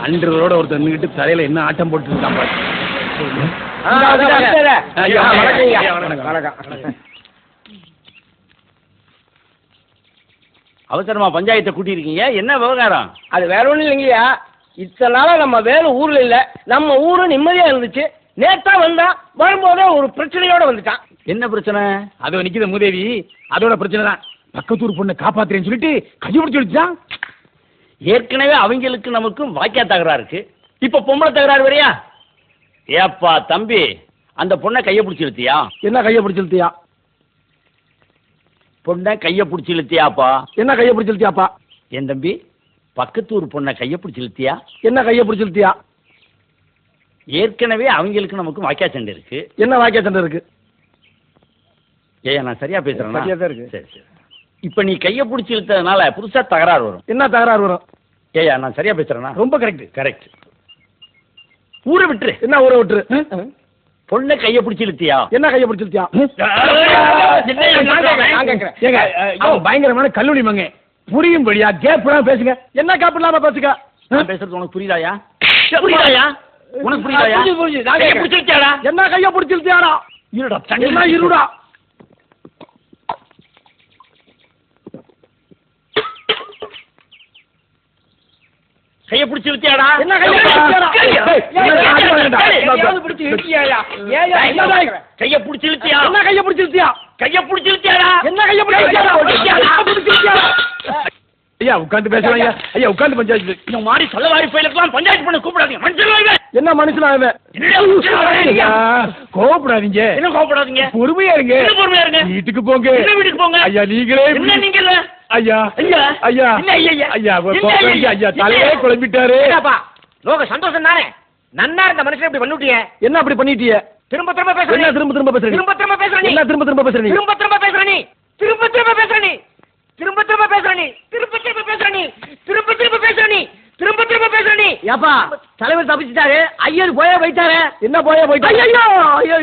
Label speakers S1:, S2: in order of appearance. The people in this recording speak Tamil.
S1: அன்றரோட ஒருத்தர் நின்றுட்டு தலையில என்ன ஆட்டம் போட்டு இருக்கான் பாரு. அவசரமா பஞ்சாயத்தை கூட்டியிருக்கீங்க, என்ன விவகாரம்?
S2: அது வேற ஒன்றும் இல்லைங்கய்யா, இத்தனை நாளா நம்ம வேலை ஊர்ல இல்ல, நம்ம ஊரு நிம்மதியா இருந்துச்சு. நேத்தா வந்தா வரும்போதே ஒரு பிரச்சனையோட வந்துட்டான்.
S1: என்ன பிரச்சனை? அதோ நிக்குது மூதேவி, அதோட பிரச்சனை தான். பக்கத்தூர் பொண்ணை காப்பாத்துறேன்னு சொல்லிட்டு கையை பிடிச்சி வச்சுதான்.
S3: ஏற்கனவே அவங்களுக்கு நமக்கும் வாக்கியா தகராறு இருக்கு, இப்ப பொம்பளை தகராறு வரையா? ஏப்பா தம்பி, அந்த பொண்ணை கையை பிடிச்சி இழுத்தியா?
S1: என்ன கையை பிடிச்சி இழுத்தியா?
S3: பொண்ணை கையை பிடிச்சி இழுத்தியாப்பா?
S1: என்ன கையை பிடிச்சி இழுத்தியாப்பா?
S3: என் தம்பி, பக்கத்தூர் பொண்ணை கையை பிடிச்சி இழுத்தியா?
S1: என்ன கையை பிடிச்சி இழுத்தியா?
S3: ஏற்கனவே அவங்களுக்கு நமக்கும் வாக்கியா சண்டை இருக்கு.
S1: என்ன வாக்கியா சண்டை இருக்கு?
S3: ஏயா நான் சரியா பேசுறேன்?
S1: சரியா தான் இருக்கு.
S3: சரி சரி. இப்ப நீ கையை பிடிச்சி இழுத்ததுனால புதுசா தகராறு வரும்.
S1: என்ன தகராறு வரும்?
S3: ஏயா நான் சரியா பேசுறேன்னா?
S1: ரொம்ப கரெக்ட்.
S3: கரெக்ட். ஊரை விட்டுரு.
S1: என்ன ஊரை விட்டுரு?
S3: பொண்ணை கையை பிடிச்சி இழுத்தியா?
S1: என்ன கையை பிடிச்சி இழுத்தியா?
S3: ஏங்க,
S1: பயங்கரமான கல்லூரி மங்க, புரியும்படியா கேப் பேசுங்க. என்ன கேப் இல்லாம பேசுங்க.
S3: நான் பேசுறது உனக்கு புரியுதாயா? புரியுதாயா? உனக்கு புரியுதாயா? கையை பிடிச்சி இழுத்தியாடா?
S1: என்ன கையை பிடிச்சி இழுத்தியாடா?
S3: இருடா,
S1: என்ன இருடா?
S3: கையை பிடிச்சி இழுத்தியாடா?
S1: என்ன கையை இழுத்தியாடா?
S2: பிடிச்சி இழுத்தியாயா?
S3: கையை பிடிச்சி இழுத்தியா?
S1: என்ன கையை பிடிச்சி இழுத்தியா?
S3: கையை பிடிச்சி இழுத்தியாடா?
S1: என்ன கையை பிடிச்சி ஐயா உட்காந்து பேசுறாங்க. ஐயா உட்காந்து பஞ்சாயத்து.
S3: இந்த மாதிரி சொல்லவாரி பயிலுக்கெல்லாம் பஞ்சாயத்து பண்ண கூப்பிடாதீங்க. மனுஷன்
S1: என்ன மனுஷனாவே கோவப்படாதீங்க.
S3: என்ன கோவப்படாதீங்க?
S1: பொறுமையா இருங்க.
S3: பொறுமையா இருங்க.
S1: வீட்டுக்கு போங்க.
S3: என்ன வீட்டுக்கு போங்க?
S1: ஐயா நீங்களே
S3: என்ன நீங்க?
S1: ஐயா
S3: ஐயா
S1: ஐயா ஐயா ஐயா தலையே குழம்பிட்டாரு.
S2: லோக சந்தோஷம் தானே, நன்னா இருந்த மனுஷன் இப்படி பண்ணிட்டீங்க.
S1: என்ன அப்படி பண்ணிட்டீங்க?
S2: திரும்ப திரும்ப பேசுற.
S1: என்ன திரும்ப திரும்ப பேசுறீங்க?
S2: திரும்ப திரும்ப பேசுற நீ.
S1: என்ன திரும்ப திரும்ப பேசுறீங்க?
S2: திரும்ப திரும்ப பேசுற நீ. திரும்ப திரும்ப பேசுற நீ. திரும்ப திரும்ப பேசுற நீ. திரும்ப திரும்ப பேசுற நீ. திரும்ப திரும்ப பேசுற நீ. திரும்ப திரும்ப பேசுற நீ.
S3: ஏப்பா தலைவர் தப்பிச்சிட்டாரு, ஐயர் போயே போயிட்டாரு.
S1: என்ன போயே போயிட்டாரு?
S3: ஐயோ ஐயோ